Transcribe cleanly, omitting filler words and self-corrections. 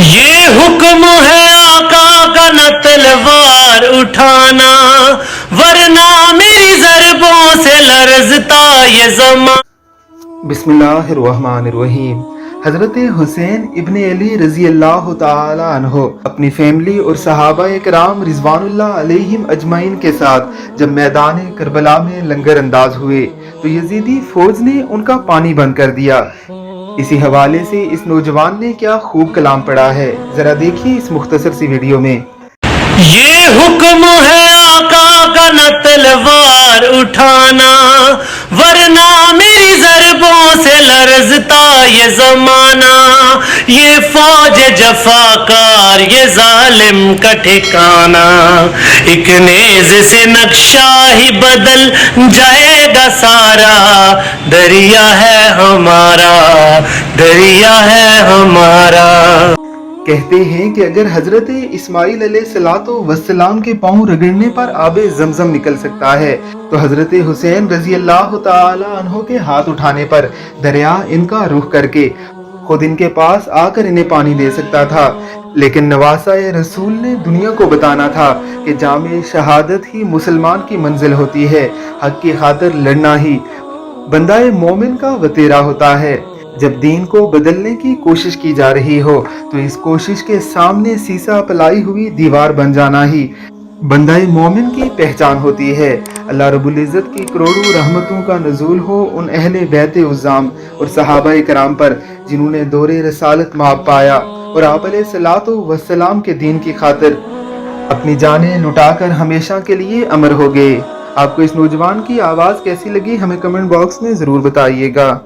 یہ حکم ہے آقا کا نہ تلوار اٹھانا، ورنہ میری ضربوں سے لرزتا یہ زمان۔ بسم اللہ الرحمن الرحیم۔ حضرت حسین ابن علی رضی اللہ تعالی عنہ اپنی فیملی اور صحابہ کرام رضوان اللہ علیہم اجمعین کے ساتھ جب میدان کربلا میں لنگر انداز ہوئے تو یزیدی فوج نے ان کا پانی بند کر دیا۔ اسی حوالے سے اس نوجوان نے کیا خوب کلام پڑھا ہے، ذرا دیکھیے اس مختصر سی ویڈیو میں۔ یہ حکم ہے آقا کا نہ تلوار اٹھانا، ورنہ میری ضربوں سے لرزتا یہ زمانہ۔ یہ فوج جفاکار یہ ظالم کا ٹھکانہ، ایک نیز سے نقشہ ہی بدل جائے گا سارا۔ دریا ہے ہمارا، دریا ہے ہمارا۔ کہتے ہیں کہ اگر حضرت اسماعیل علیہ السلام کے پاؤں رگڑنے پر آب زمزم نکل سکتا ہے تو حضرت حسین رضی اللہ تعالی عنہ کے ہاتھ اٹھانے پر دریا ان کا رخ کر کے خود ان کے پاس آ کر انہیں پانی دے سکتا تھا۔ لیکن نواسہ رسول نے دنیا کو بتانا تھا کہ جامع شہادت ہی مسلمان کی منزل ہوتی ہے، حق کی خاطر لڑنا ہی بندہ مومن کا وتیرہ ہوتا ہے۔ جب دین کو بدلنے کی کوشش کی جا رہی ہو تو اس کوشش کے سامنے سیسا پلائی ہوئی دیوار بن جانا ہی بندہ مومن کی پہچان ہوتی ہے۔ اللہ رب العزت کی کروڑوں رحمتوں کا نزول ہو ان اہل بیت عظام اور صحابہ کرام پر جنہوں نے دور رسالت مآب پایا اور آپ علیہ الصلوۃ والسلام کے دین کی خاطر اپنی جانیں لٹا کر ہمیشہ کے لیے امر ہو گئے۔ آپ کو اس نوجوان کی آواز کیسی لگی ہمیں کمنٹ باکس میں ضرور بتائیے گا۔